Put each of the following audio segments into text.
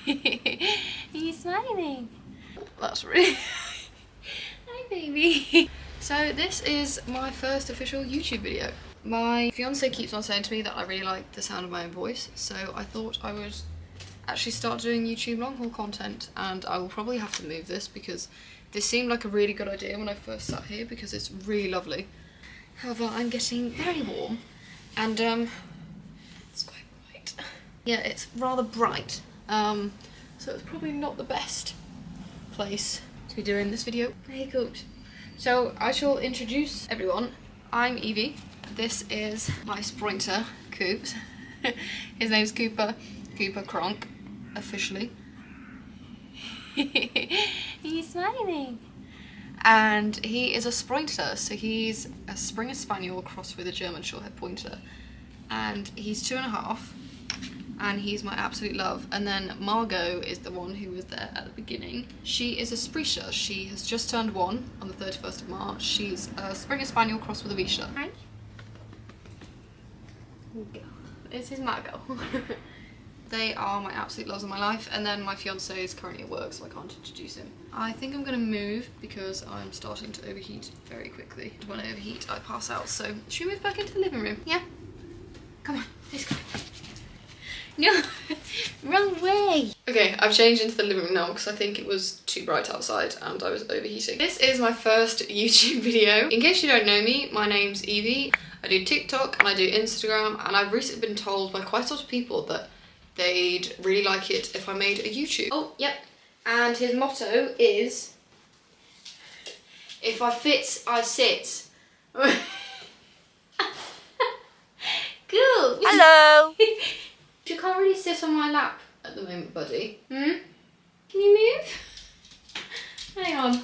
Are you smiling? That's really... Hi baby. So this is my first official YouTube video. My fiance keeps on saying to me that I really like the sound of my own voice, so I thought I would actually start doing YouTube long haul content, and I will probably have to move this because this seemed like a really good idea when I first sat here because it's really lovely. However, I'm getting very warm and it's quite bright. Yeah, it's rather bright, so it's probably not the best place to be doing this video. Hey Coops. So I shall introduce everyone. I'm Evie. This is my sprinter, Coops. His name's Cooper Cronk, officially. Are you smiling? And he is a sprinter, so he's a Springer Spaniel crossed with a German Shorthair Pointer. And he's 2.5, and he's my absolute love. And then Margot is the one who was there at the beginning. She is a Sprecher. She has just turned 1 on the 31st of March. She's a Springer Spaniel crossed with a Vizsla. Hi. This is Margot. They are my absolute loves of my life, and then my fiance is currently at work, so I can't introduce him. I think I'm going to move because I'm starting to overheat very quickly. When I overheat, I pass out, so should we move back into the living room? Yeah? Come on, let's go. No, wrong way. Okay, I've changed into the living room now because I think it was too bright outside and I was overheating. This is my first YouTube video. In case you don't know me, my name's Evie. I do TikTok and I do Instagram, and I've recently been told by quite a lot of people that they'd really like it if I made a YouTube. Oh, yep. And his motto is, if I fit, I sit. Cool. Hello. You can't really sit on my lap at the moment, buddy. Hmm? Can you move? Hang on.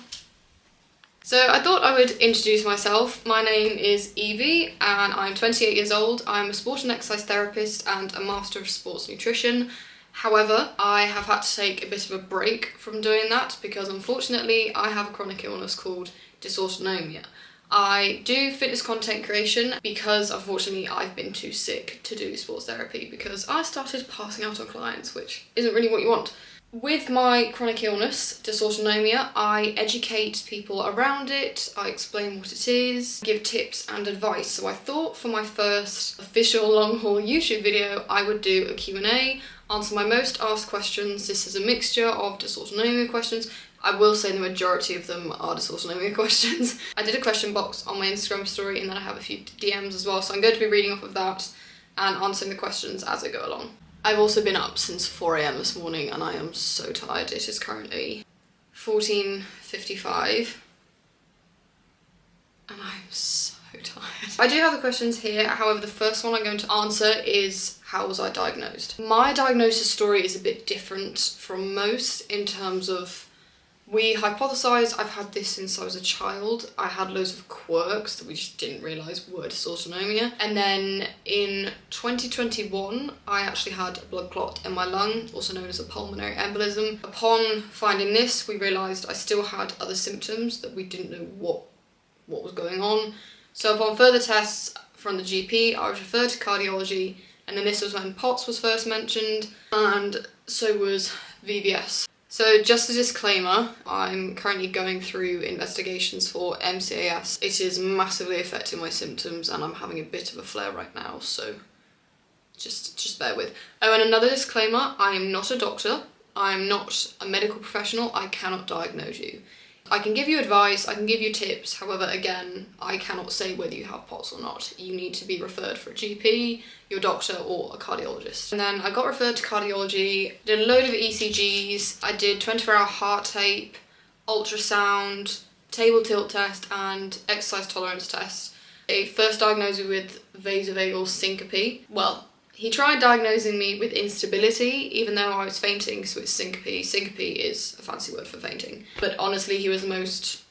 So I thought I would introduce myself. My name is Evie and I'm 28 years old. I'm a sport and exercise therapist and a master of sports nutrition. However, I have had to take a bit of a break from doing that because unfortunately I have a chronic illness called dysautonomia. I do fitness content creation because unfortunately I've been too sick to do sports therapy because I started passing out on clients, which isn't really what you want. With my chronic illness, dysautonomia, I educate people around it, I explain what it is, give tips and advice. So I thought for my first official long haul YouTube video, I would do a Q&A, answer my most asked questions. This is a mixture of dysautonomia questions. I will say the majority of them are dysautonomia questions. I did a question box on my Instagram story and then I have a few DMs as well, so I'm going to be reading off of that and answering the questions as I go along. I've also been up since 4 AM this morning and I am so tired. It is currently 14:55 and I'm so tired. I do have the questions here, however the first one I'm going to answer is how was I diagnosed? My diagnosis story is a bit different from most in terms of we hypothesise I've had this since I was a child. I had loads of quirks that we just didn't realise were dysautonomia. And then in 2021, I actually had a blood clot in my lung, also known as a pulmonary embolism. Upon finding this, we realised I still had other symptoms that we didn't know what was going on. So upon further tests from the GP, I was referred to cardiology, and then this was when POTS was first mentioned, and so was VVS. So just a disclaimer, I'm currently going through investigations for MCAS. It is massively affecting my symptoms and I'm having a bit of a flare right now, so just bear with. Oh, and another disclaimer, I am not a doctor, I am not a medical professional, I cannot diagnose you. I can give you advice, I can give you tips, however, again, I cannot say whether you have POTS or not. You need to be referred for a GP, your doctor, or a cardiologist. And then I got referred to cardiology, did a load of ECGs, I did 24-hour heart tape, ultrasound, table tilt test, and exercise tolerance test. They first diagnosed me with vasovagal syncope. Well, he tried diagnosing me with instability, even though I was fainting, so it's syncope. Syncope is a fancy word for fainting. But honestly, he was the most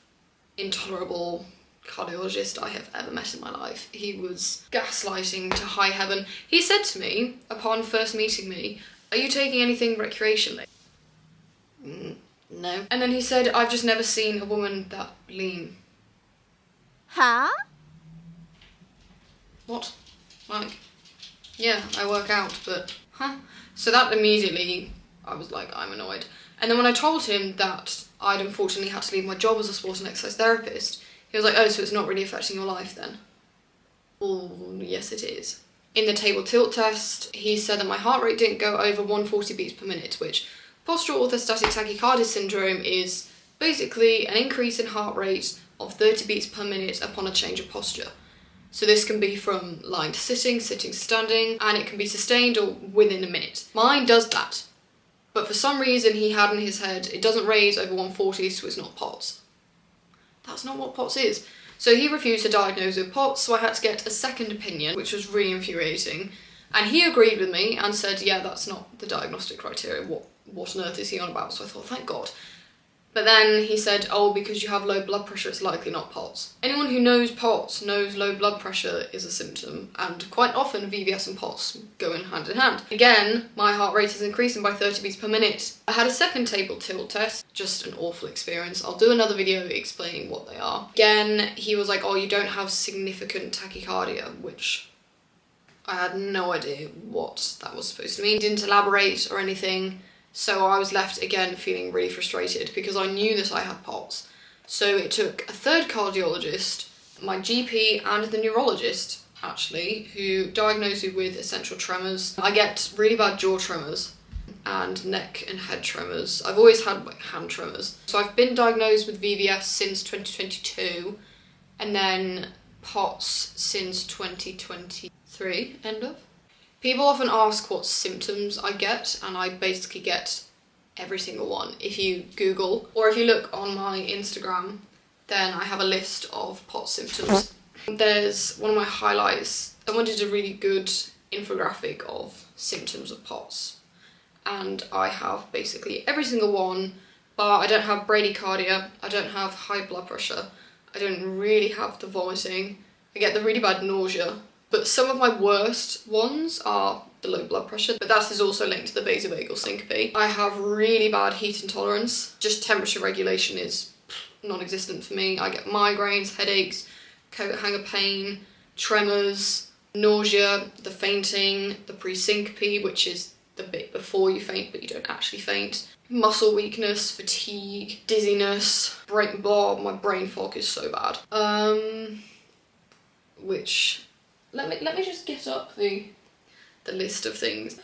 intolerable cardiologist I have ever met in my life. He was gaslighting to high heaven. He said to me, upon first meeting me, "Are you taking anything recreationally?" No. And then he said, "I've just never seen a woman that lean." Huh? What? Like, yeah, I work out, but huh? So that immediately I was like, I'm annoyed. And then when I told him that I'd unfortunately had to leave my job as a sport and exercise therapist, he was like, oh, so it's not really affecting your life then? Well, yes it is. In the table tilt test, he said that my heart rate didn't go over 140 beats per minute, which postural orthostatic tachycardia syndrome is basically an increase in heart rate of 30 beats per minute upon a change of posture. So this can be from lying to sitting, sitting to standing, and it can be sustained or within a minute. Mine does that, but for some reason he had in his head, it doesn't raise over 140, so it's not POTS. That's not what POTS is. So he refused to diagnose with POTS, so I had to get a second opinion, which was really infuriating. And he agreed with me and said, yeah, that's not the diagnostic criteria. What on earth is he on about? So I thought, thank God. But then he said, oh, because you have low blood pressure, it's likely not POTS. Anyone who knows POTS knows low blood pressure is a symptom, and quite often VVS and POTS go in hand in hand. Again, my heart rate is increasing by 30 beats per minute. I had a second table tilt test, just an awful experience. I'll do another video explaining what they are. Again, he was like, oh, you don't have significant tachycardia, which I had no idea what that was supposed to mean. He didn't elaborate or anything. So I was left again feeling really frustrated because I knew that I had POTS. So it took a third cardiologist, my GP and the neurologist actually, who diagnosed me with essential tremors. I get really bad jaw tremors and neck and head tremors. I've always had like hand tremors. So I've been diagnosed with VVS since 2022 and then POTS since 2023, end of. People often ask what symptoms I get, and I basically get every single one. If you Google, or if you look on my Instagram, then I have a list of POTS symptoms. There's one of my highlights. Someone did a really good infographic of symptoms of POTS, and I have basically every single one, but I don't have bradycardia, I don't have high blood pressure, I don't really have the vomiting, I get the really bad nausea. But some of my worst ones are the low blood pressure, but that is also linked to the vasovagal syncope. I have really bad heat intolerance. Just temperature regulation is non-existent for me. I get migraines, headaches, coat hanger pain, tremors, nausea, the fainting, the pre-syncope, which is the bit before you faint but you don't actually faint, muscle weakness, fatigue, dizziness, my brain fog is so bad. Which... Let me just get up the list of things.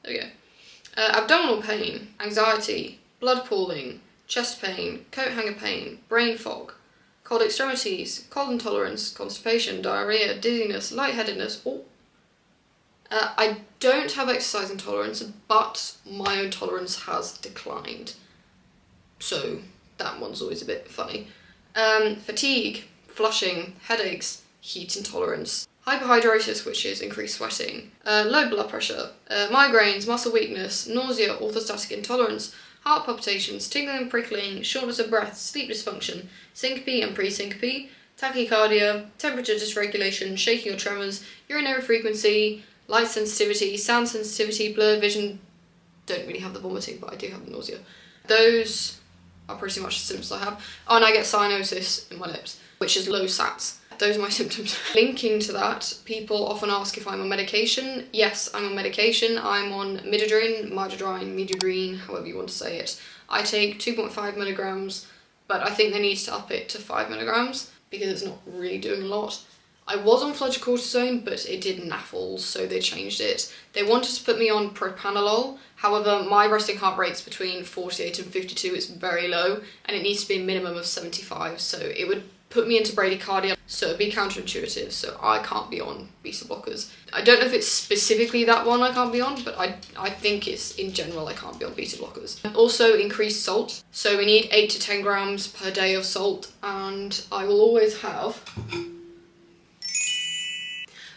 There we go. Abdominal pain, anxiety, blood pooling, chest pain, coat hanger pain, brain fog, cold extremities, cold intolerance, constipation, diarrhea, dizziness, lightheadedness. I don't have exercise intolerance, but my own tolerance has declined. So that one's always a bit funny. Fatigue, flushing, headaches, heat intolerance, hyperhidrosis, which is increased sweating, low blood pressure, migraines, muscle weakness, nausea, orthostatic intolerance, heart palpitations, tingling and prickling, shortness of breath, sleep dysfunction, syncope and pre-syncope, tachycardia, temperature dysregulation, shaking or tremors, urinary frequency, light sensitivity, sound sensitivity, blurred vision. Don't really have the vomiting, but I do have the nausea. Those are pretty much the symptoms I have. Oh, and I get cyanosis in my lips, which is low SATs. Those are my symptoms. Linking to that, people often ask if I'm on medication. Yes, I'm on medication. I'm on midodrine, however you want to say it. I take 2.5 milligrams, but I think they need to up it to 5 milligrams because it's not really doing a lot. I was on fludrocortisone, but it did naffle, so they changed it. They wanted to put me on propranolol. However, my resting heart rate's between 48 and 52. It's very low, and it needs to be a minimum of 75, so it would put me into bradycardia, so it'd be counterintuitive, so I can't be on beta blockers. I don't know if it's specifically that one I can't be on, but I think it's in general I can't be on beta blockers. Also increased salt, so we need 8 to 10 grams per day of salt, and I will always have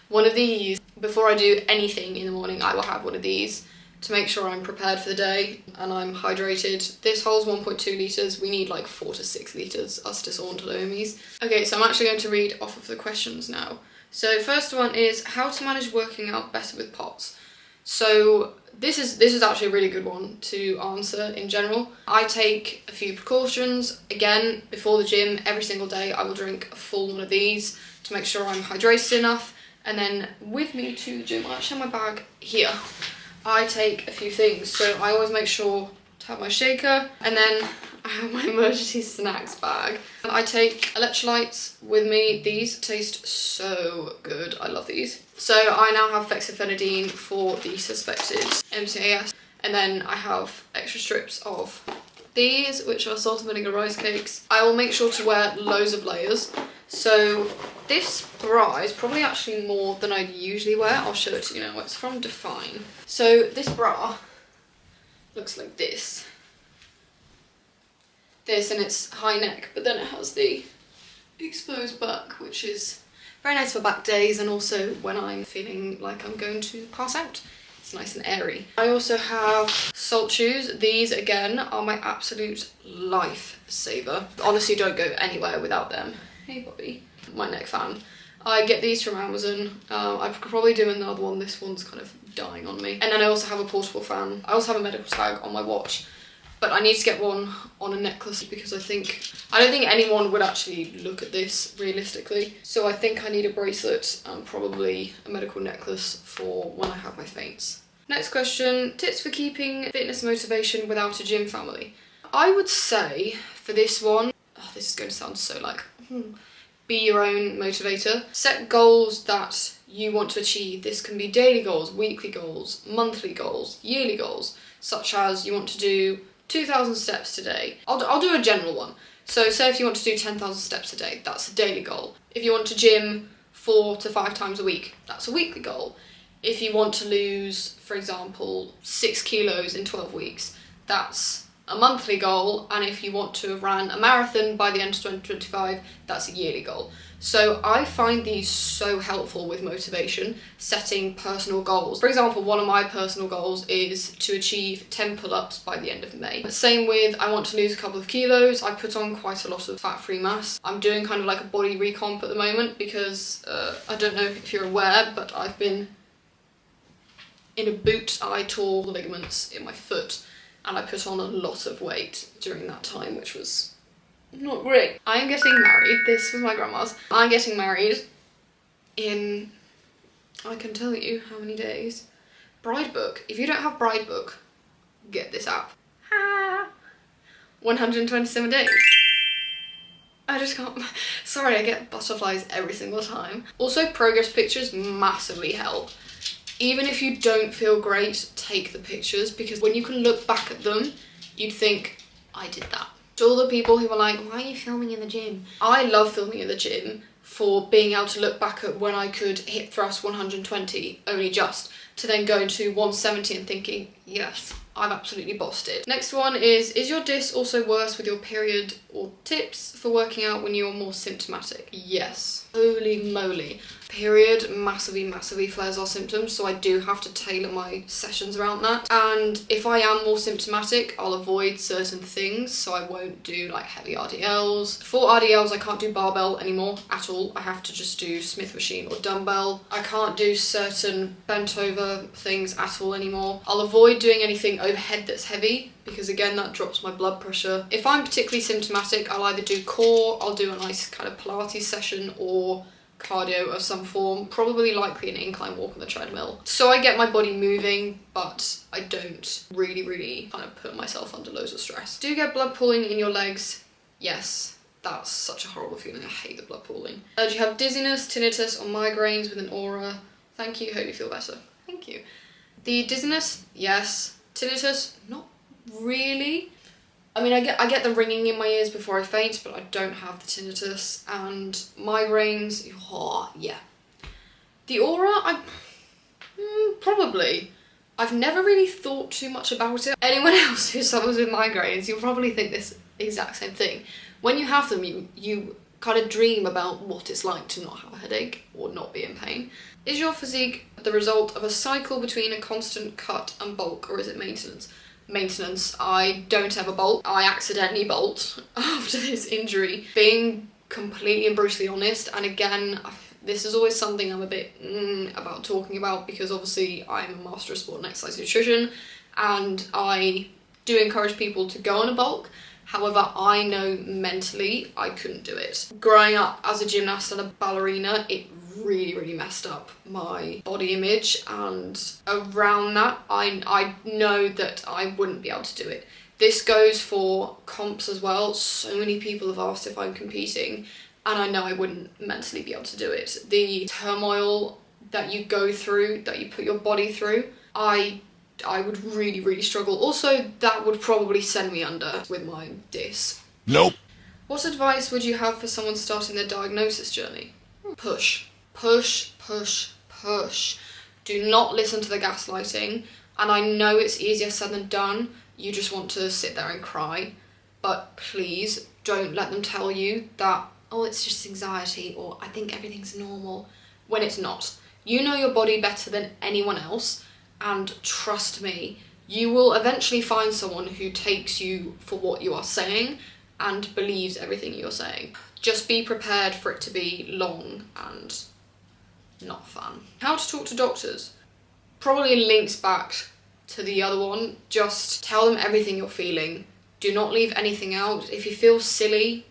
one of these. Before I do anything in the morning, I will have one of these to make sure I'm prepared for the day and I'm hydrated. This holds 1.2 litres. We need like 4 to 6 litres, us Dysautonomies. Okay, so I'm actually going to read off of the questions now. So first one is how to manage working out better with POTS. So this is actually a really good one to answer in general. I take a few precautions. Again, before the gym, every single day I will drink a full one of these to make sure I'm hydrated enough. And then with me to the gym, I actually have my bag here. I take a few things. So I always make sure to have my shaker, and then I have my emergency snacks bag. I take electrolytes with me. These taste so good. I love these. So I now have fexofenadine for the suspected MCAS, and then I have extra strips of these, which are salt and vinegar rice cakes. I will make sure to wear loads of layers. So this bra is probably actually more than I'd usually wear. I'll show it to you now. It's from Define. So this bra looks like this. And it's high neck, but then it has the exposed back, which is very nice for back days and also when I'm feeling like I'm going to pass out. It's nice and airy. I also have salt shoes. These again are my absolute lifesaver. Honestly, don't go anywhere without them. Hey Bobby, my neck fan. I get these from Amazon. I could probably do another one. This one's kind of dying on me. And then I also have a portable fan. I also have a medical tag on my watch. But I need to get one on a necklace because I don't think anyone would actually look at this realistically. So I think I need a bracelet and probably a medical necklace for when I have my faints. Next question, tips for keeping fitness motivation without a gym family. I would say for this one, this is going to sound so like, be your own motivator. Set goals that you want to achieve. This can be daily goals, weekly goals, monthly goals, yearly goals, such as you want to do 2,000 steps today. I'll do a general one. So say if you want to do 10,000 steps a day, that's a daily goal. If you want to gym 4 to 5 times a week, that's a weekly goal. If you want to lose, for example, 6 kilos in 12 weeks, that's a monthly goal. And if you want to run a marathon by the end of 2025, that's a yearly goal. So I find these so helpful with motivation, setting personal goals. For example, one of my personal goals is to achieve 10 pull-ups by the end of May. Same with, I want to lose a couple of kilos. I put on quite a lot of fat-free mass. I'm doing kind of like a body recomp at the moment because I don't know if you're aware, but I've been in a boot. I tore the ligaments in my foot and I put on a lot of weight during that time, which was not great. I am getting married. This was my grandma's. I'm getting married in, I can tell you how many days. Bridebook. If you don't have Bridebook, get this app. 127 days. I just can't. Sorry, I get butterflies every single time. Also, progress pictures massively help. Even if you don't feel great, take the pictures because when you can look back at them, you'd think, I did that. To all the people who are like, why are you filming in the gym? I love filming in the gym for being able to look back at when I could hip thrust 120, only just, to then going to 170 and thinking, yes, I've absolutely bossed it. Next one is your dis also worse with your period, or tips for working out when you're more symptomatic? Yes. Holy moly. Period massively flares our symptoms, so I do have to tailor my sessions around that. And if I am more symptomatic, I'll avoid certain things, so I won't do like heavy RDLs. For RDLs, I can't do barbell anymore at all. I have to just do Smith machine or dumbbell. I can't do certain bent over things at all anymore. I'll avoid doing anything overhead that's heavy because again that drops my blood pressure. If I'm particularly symptomatic, I'll either do core, I'll do a nice kind of Pilates session, or cardio of some form, probably likely an incline walk on the treadmill. So I get my body moving, but I don't really kind of put myself under loads of stress. Do you get blood pooling in your legs? Yes. That's such a horrible feeling. I hate the blood pooling. Do you have dizziness, tinnitus, or migraines with an aura? Thank you, hope you feel better. Thank you. The dizziness, yes. Tinnitus, not really. I mean, I get the ringing in my ears before I faint, but I don't have the tinnitus. And migraines, oh, yeah. The aura, probably. I've never really thought too much about it. Anyone else who suffers with migraines, you'll probably think this exact same thing. When you have them, you kind of dream about what it's like to not have a headache or not be in pain. Is your physique the result of a cycle between a constant cut and bulk, or is it maintenance? Maintenance. I don't ever bulk. I accidentally bolt after this injury. Being completely and brutally honest, and again, this is always something I'm a bit about talking about because obviously I'm a master of sport and exercise nutrition and I do encourage people to go on a bulk. However, I know mentally I couldn't do it. Growing up as a gymnast and a ballerina, it really messed up my body image, and around that I know that I wouldn't be able to do it. This goes for comps as well. So many people have asked if I'm competing, and I know I wouldn't mentally be able to do it. The turmoil that you go through, that you put your body through, I would really struggle. Also, that would probably send me under with my dys. Nope. What advice would you have for someone starting their diagnosis journey? Push. Push. Do not listen to the gaslighting. And I know it's easier said than done. You just want to sit there and cry. But please don't let them tell you that, oh, it's just anxiety, or I think everything's normal, when it's not. You know your body better than anyone else, and trust me, you will eventually find someone who takes you for what you are saying and believes everything you're saying. Just be prepared for it to be long and not fun. How to talk to doctors. Probably links back to the other one. Just tell them everything you're feeling. Do not leave anything out. If you feel silly,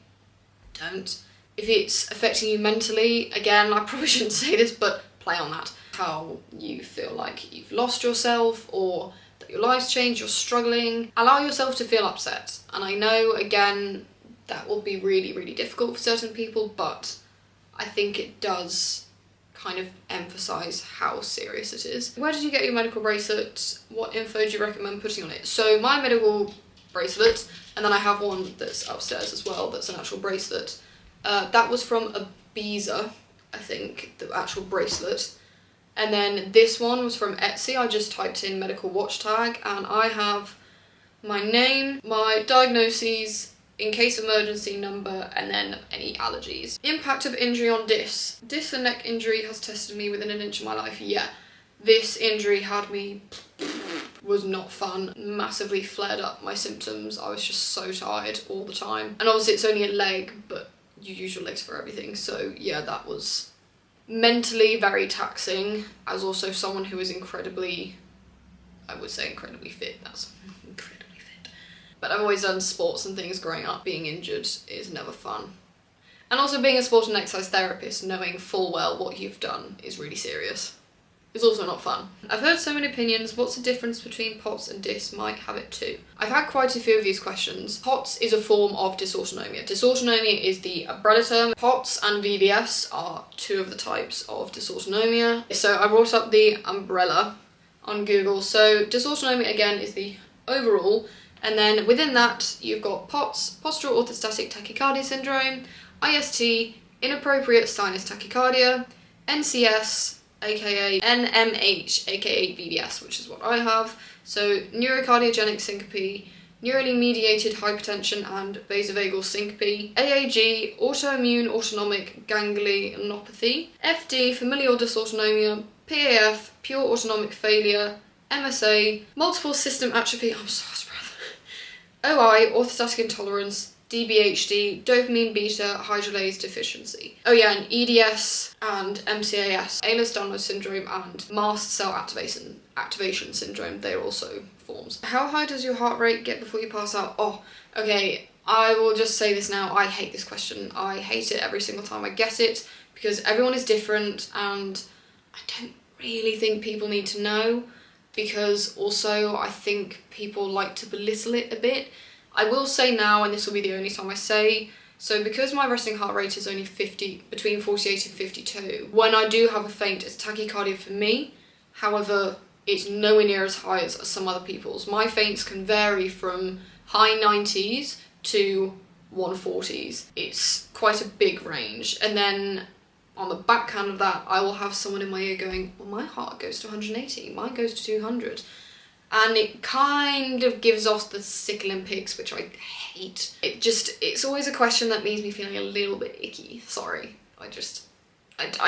don't. If it's affecting you mentally, again, I probably shouldn't say this, but play on that. How you feel like you've lost yourself, or that your life's changed, you're struggling. Allow yourself to feel upset. And I know, again, that will be really difficult for certain people, but I think it does kind of emphasize how serious it is. Where did you get your medical bracelet? What info do you recommend putting on it? So my medical bracelet, and then I have one that's upstairs as well, that's an actual bracelet. That was from Ibiza, I think, the actual bracelet. And then this one was from Etsy. I just typed in medical watch tag, and I have my name, my diagnoses, in case emergency number, and then any allergies. Impact of injury on dys. Dys and neck injury has tested me within an inch of my life. Yeah, this injury had me, was not fun. Massively flared up my symptoms. I was just so tired all the time. And obviously it's only a leg, but you use your legs for everything. So yeah, that was mentally very taxing, as also someone who is incredibly, I would say incredibly fit. That's incredibly fit. But I've always done sports and things growing up. Being injured is never fun. And also being a sport and exercise therapist, knowing full well what you've done is really serious. It's also not fun. I've heard so many opinions. What's the difference between POTS and dys? Might have it too. I've had quite a few of these questions. POTS is a form of dysautonomia. Dysautonomia is the umbrella term. POTS and VVS are two of the types of dysautonomia. So I brought up the umbrella on Google. So dysautonomia again is the overall, and then within that you've got POTS, postural orthostatic tachycardia syndrome, IST, inappropriate sinus tachycardia, NCS, aka NMH, aka VVS, which is what I have. So neurocardiogenic syncope, neurally mediated hypertension and vasovagal syncope, AAG, autoimmune autonomic ganglionopathy, FD, familial dysautonomia, PAF, pure autonomic failure, MSA, multiple system atrophy, I'm so out of breath, OI, orthostatic intolerance, DBHD, dopamine beta hydrolase deficiency. Oh yeah, and EDS and MCAS, Ehlers-Danlos syndrome and mast cell activation syndrome, they're also forms. How high does your heart rate get before you pass out? Oh, okay, I will just say this now, I hate this question. I hate it every single time I get it, because everyone is different, and I don't really think people need to know, because also I think people like to belittle it a bit. I will say now, and this will be the only time I say, so because my resting heart rate is only between 48 and 52, when I do have a faint, it's tachycardia for me. However, it's nowhere near as high as some other people's. My faints can vary from high 90s to 140s. It's quite a big range. And then on the backhand of that, I will have someone in my ear going, well, my heart goes to 180, mine goes to 200. And it kind of gives off the sick Olympics, which I hate. It's always a question that leaves me feeling a little bit icky. Sorry. I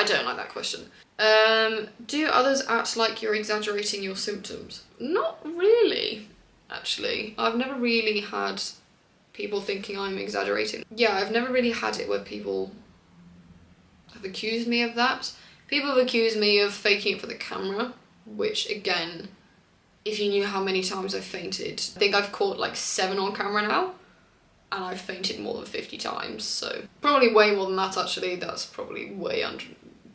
don't like that question. Do others act like you're exaggerating your symptoms? Not really, actually. I've never really had people thinking I'm exaggerating. Yeah, I've never really had it where people have accused me of that. People have accused me of faking it for the camera, which again, if you knew how many times I've fainted, I think I've caught like 7 on camera now, and I've fainted more than 50 times, so probably way more than that actually. That's probably way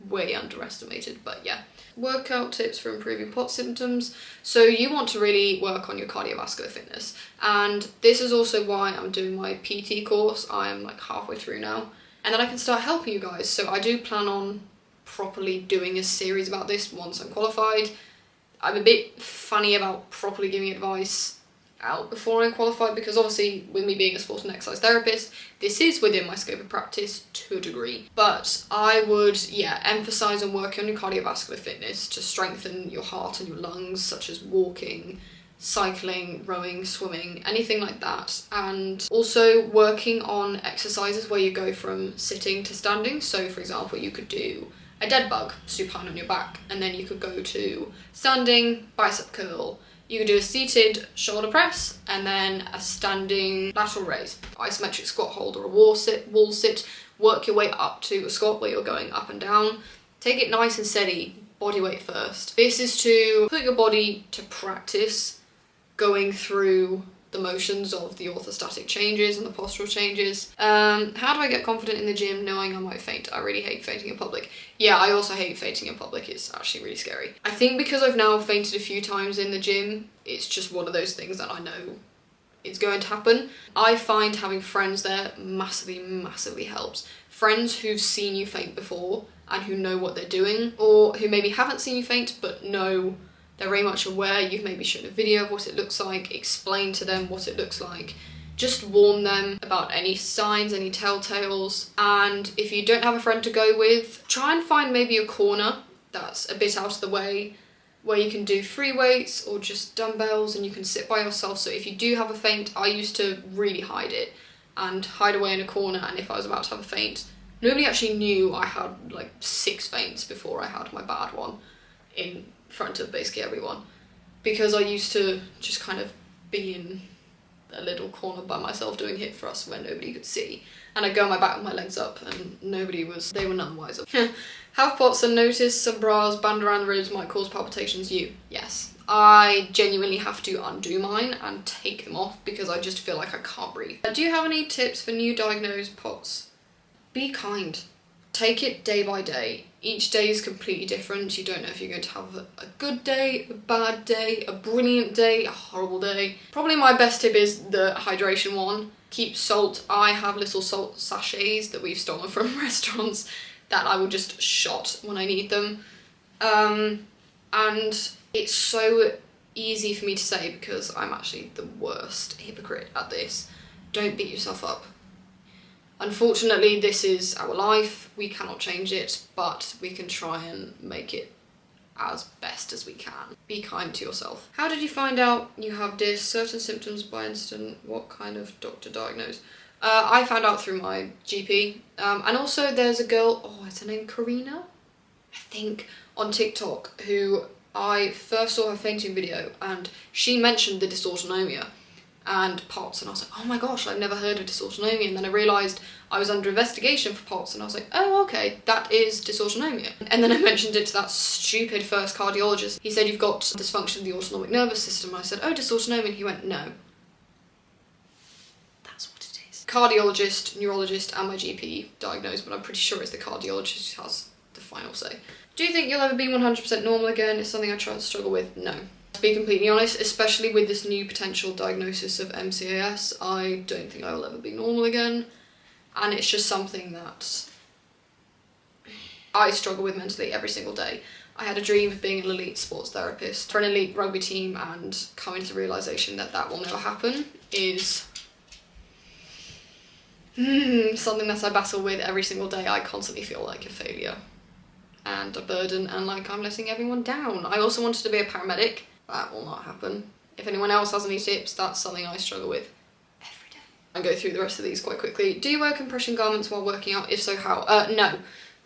way underestimated, but yeah. Workout tips for improving POTS symptoms. So you want to really work on your cardiovascular fitness, and this is also why I'm doing my PT course. I'm like halfway through now, and then I can start helping you guys. So I do plan on properly doing a series about this once I'm qualified. I'm a bit funny about properly giving advice out before I'm qualified, because obviously with me being a sport and exercise therapist, this is within my scope of practice to a degree. But I would, yeah, emphasise on working on your cardiovascular fitness to strengthen your heart and your lungs, such as walking, cycling, rowing, swimming, anything like that. And also working on exercises where you go from sitting to standing. So for example, you could do a dead bug, supine on your back, and then you could go to standing bicep curl. You could do a seated shoulder press, and then a standing lateral raise, isometric squat hold, or a wall sit. Work your way up to a squat where you're going up and down. Take it nice and steady, body weight first. This is to put your body to practice going through the motions of the orthostatic changes and the postural changes. How do I get confident in the gym knowing I might faint? I really hate fainting in public. Yeah, I also hate fainting in public. It's actually really scary. I think because I've now fainted a few times in the gym, it's just one of those things that I know it's going to happen. I find having friends there massively helps. Friends who've seen you faint before and who know what they're doing, or who maybe haven't seen you faint but know they're very much aware. You've maybe shown a video of what it looks like, explain to them what it looks like, just warn them about any signs, any telltales. And if you don't have a friend to go with, try and find maybe a corner that's a bit out of the way, where you can do free weights or just dumbbells and you can sit by yourself. So if you do have a faint, I used to really hide it and hide away in a corner, and if I was about to have a faint, nobody actually knew I had like 6 faints before I had my bad one in front of basically everyone, because I used to just kind of be in a little corner by myself doing hip thrusts where nobody could see, and I'd go on my back with my legs up and they were none the wiser. Have POTS and notice some bras band around the ribs might cause palpitations? Yes. I genuinely have to undo mine and take them off because I just feel like I can't breathe. Do you have any tips for new diagnosed POTS? Be kind. Take it day by day. Each day is completely different. You don't know if you're going to have a good day, a bad day, a brilliant day, a horrible day. Probably my best tip is the hydration one. Keep salt. I have little salt sachets that we've stolen from restaurants that I will just shot when I need them. And it's so easy for me to say because I'm actually the worst hypocrite at this. Don't beat yourself up. Unfortunately, this is our life. We cannot change it, but we can try and make it as best as we can. Be kind to yourself. How did you find out you have this? Certain symptoms by incident. What kind of doctor diagnosed? I found out through my GP. And also there's a girl, is her name Karina? I think, on TikTok, who I first saw her fainting video, and she mentioned the dysautonomia and POTS, and I was like, oh my gosh, I've never heard of dysautonomia. And then I realised I was under investigation for POTS, and I was like, oh, okay, that is dysautonomia. And then I mentioned it to that stupid first cardiologist. He said, you've got dysfunction of the autonomic nervous system. I said, oh, dysautonomia, and he went, no. That's what it is. Cardiologist, neurologist, and my GP diagnosed, but I'm pretty sure it's the cardiologist who has the final say. Do you think you'll ever be 100% normal again? It's something I try to struggle with. No. To be completely honest, especially with this new potential diagnosis of MCAS, I don't think I will ever be normal again. And it's just something that I struggle with mentally every single day. I had a dream of being an elite sports therapist for an elite rugby team, and coming to the realisation that that will never happen is something that I battle with every single day. I constantly feel like a failure and a burden and like I'm letting everyone down. I also wanted to be a paramedic. That will not happen. If anyone else has any tips, that's something I struggle with every day. I'll go through the rest of these quite quickly. Do you wear compression garments while working out? If so, how? No.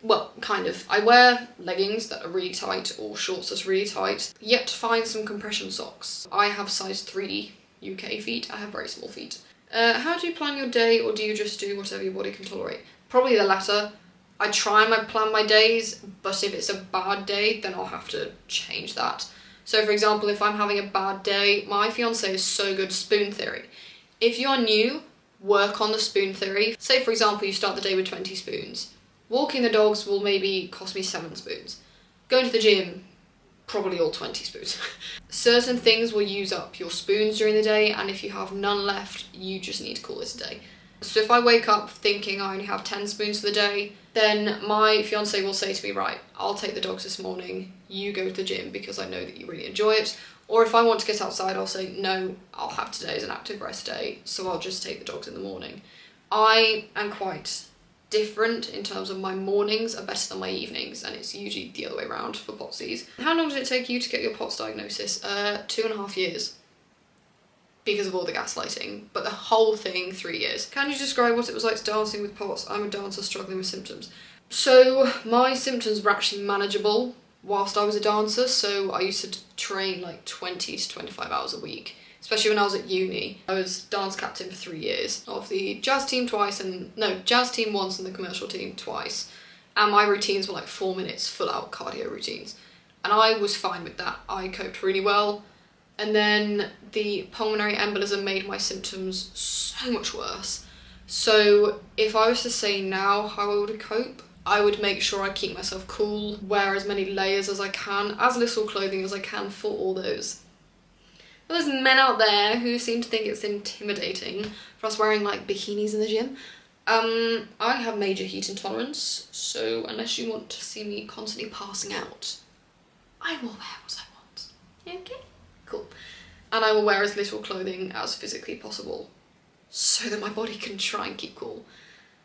Well, kind of. I wear leggings that are really tight or shorts that's really tight. Yet to find some compression socks. I have size 3 UK feet. I have very small feet. How do you plan your day, or do you just do whatever your body can tolerate? Probably the latter. I try and plan my days, but if it's a bad day, then I'll have to change that. So for example, if I'm having a bad day, my fiance is so good at spoon theory. If you're new, work on the spoon theory. Say for example, you start the day with 20 spoons. Walking the dogs will maybe cost me 7 spoons. Going to the gym, probably all 20 spoons. Certain things will use up your spoons during the day, and if you have none left, you just need to call it a day. So if I wake up thinking I only have 10 spoons for the day, then my fiance will say to me, right, I'll take the dogs this morning, you go to the gym because I know that you really enjoy it. Or if I want to get outside, I'll say, no, I'll have today as an active rest day, so I'll just take the dogs in the morning. I am quite different in terms of my mornings are better than my evenings, and it's usually the other way around for POTSies. How long did it take you to get your POTS diagnosis? 2.5 years. Because of all the gaslighting, but the whole thing 3 years. Can you describe what it was like dancing with POTS? I'm a dancer struggling with symptoms. So my symptoms were actually manageable whilst I was a dancer, so I used to train like 20 to 25 hours a week, especially when I was at uni. I was dance captain for 3 years, of the jazz team once and the commercial team twice, and my routines were like 4 minutes full out cardio routines, and I was fine with that. I coped really well. And then the pulmonary embolism made my symptoms so much worse. So if I was to say now how I would cope, I would make sure I keep myself cool, wear as many layers as I can, as little clothing as I can for all those men out there who seem to think it's intimidating for us wearing like bikinis in the gym. I have major heat intolerance, so unless you want to see me constantly passing out, I will wear what I want. Okay? Cool. And I will wear as little clothing as physically possible so that my body can try and keep cool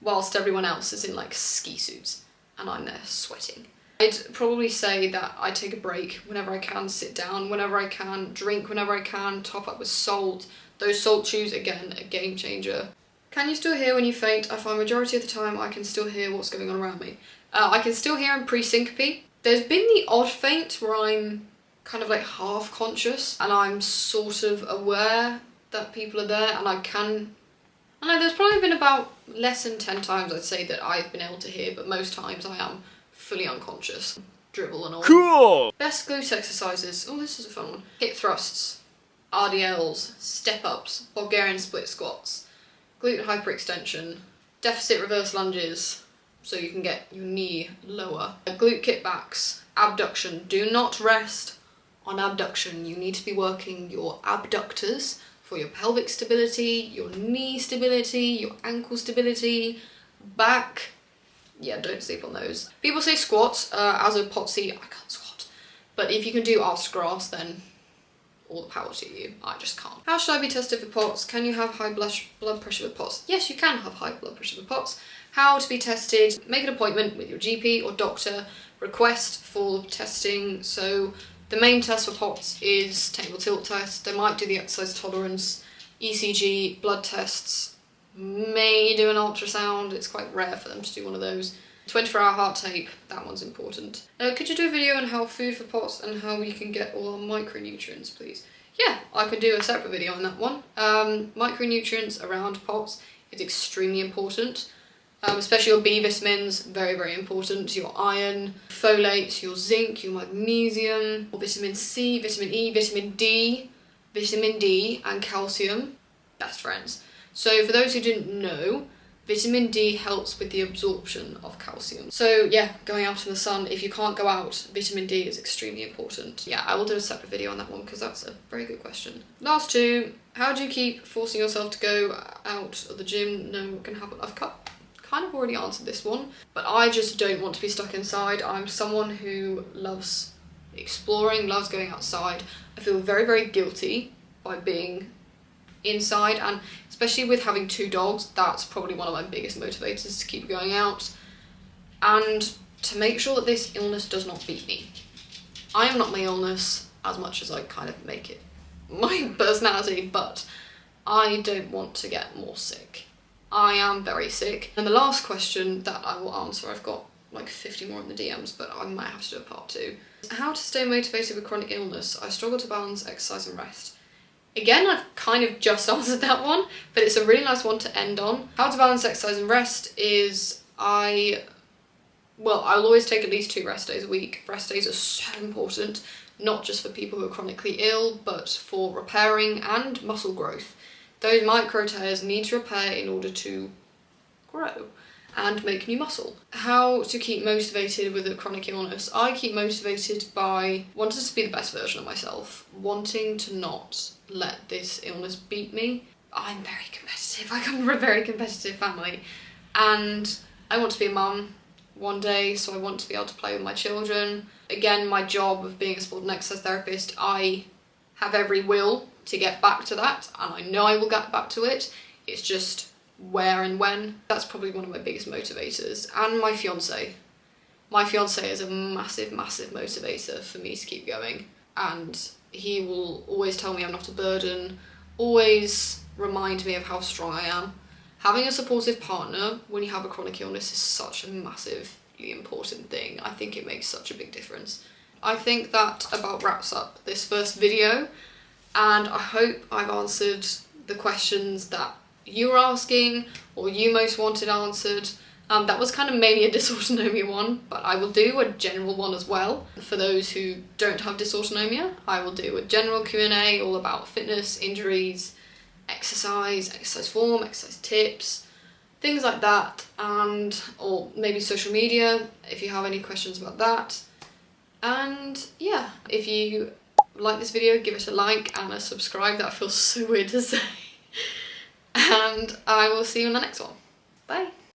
whilst everyone else is in like ski suits and I'm there sweating. I'd probably say that I take a break whenever I can, sit down whenever I can, drink whenever I can, top up with salt. Those salt chews, again, a game changer. Can you still hear when you faint? I find majority of the time I can still hear what's going on around me. I can still hear in pre-syncope. There's been the odd faint where I'm kind of like half conscious and I'm sort of aware that people are there, and I know there's probably been about less than 10 times I'd say that I've been able to hear, but most times I am fully unconscious. Dribble and all. Cool! Best glute exercises. Oh, this is a fun one. Hip thrusts, RDLs, step-ups, Bulgarian split squats, glute hyperextension, deficit reverse lunges, so you can get your knee lower, glute kickbacks, abduction. Do not rest on abduction. You need to be working your abductors for your pelvic stability, your knee stability, your ankle stability, back. Yeah, don't sleep on those. People say squats. As a POTSie, I can't squat. But if you can do arse to grass, then all the power to you. I just can't. How should I be tested for POTS? Can you have high blood pressure with POTS? Yes, you can have high blood pressure with POTS. How to be tested? Make an appointment with your GP or doctor. Request for testing. So the main test for POTS is technical tilt test. They might do the exercise tolerance, ECG, blood tests, may do an ultrasound. It's quite rare for them to do one of those. 24-hour heart tape, that one's important. Could you do a video on how food for POTS and how you can get all our micronutrients, please? Yeah, I could do a separate video on that one. Micronutrients around POTS is extremely important. Especially your B vitamins, very, very important. Your iron, folates, your zinc, your magnesium, vitamin C, vitamin E, vitamin D and calcium, best friends. So for those who didn't know, vitamin D helps with the absorption of calcium. So yeah, going out in the sun, if you can't go out, vitamin D is extremely important. Yeah, I will do a separate video on that one because that's a very good question. Last two, how do you keep forcing yourself to go out of the gym? No, what can happen? I've kind of already answered this one, but I just don't want to be stuck inside. I'm someone who loves exploring, loves going outside. I feel very, very guilty by being inside, and especially with having 2 dogs, that's probably one of my biggest motivators to keep going out and to make sure that this illness does not beat me. I am not my illness as much as I kind of make it my personality, but I don't want to get more sick. I am very sick. And the last question that I will answer, I've got like 50 more in the DMs, but I might have to do a part 2. How to stay motivated with chronic illness. I struggle to balance exercise and rest. Again, I've kind of just answered that one, but it's a really nice one to end on. How to balance exercise and rest is I'll always take at least 2 rest days a week. Rest days are so important, not just for people who are chronically ill, but for repairing and muscle growth. Those micro tears need to repair in order to grow. and make new muscle. How to keep motivated with a chronic illness. I keep motivated by wanting to be the best version of myself, wanting to not let this illness beat me. I'm very competitive. I come from a very competitive family, and I want to be a mum one day, so I want to be able to play with my children. Again, my job of being a sport and exercise therapist, I have every will to get back to that, and I know I will get back to it. It's just where and when. That's probably one of my biggest motivators. And my fiance. My fiance is a massive, massive motivator for me to keep going, and he will always tell me I'm not a burden, always remind me of how strong I am. Having a supportive partner when you have a chronic illness is such a massively important thing. I think it makes such a big difference. I think that about wraps up this first video, and I hope I've answered the questions that you were asking or you most wanted answered. That was kind of mainly a dysautonomia one, but I will do a general one as well. For those who don't have dysautonomia, I will do a general Q&A all about fitness, injuries, exercise form, exercise tips, things like that, and or maybe social media if you have any questions about that. And yeah, if you like this video, give it a like and a subscribe. That feels so weird to say. And I will see you in the next one. Bye.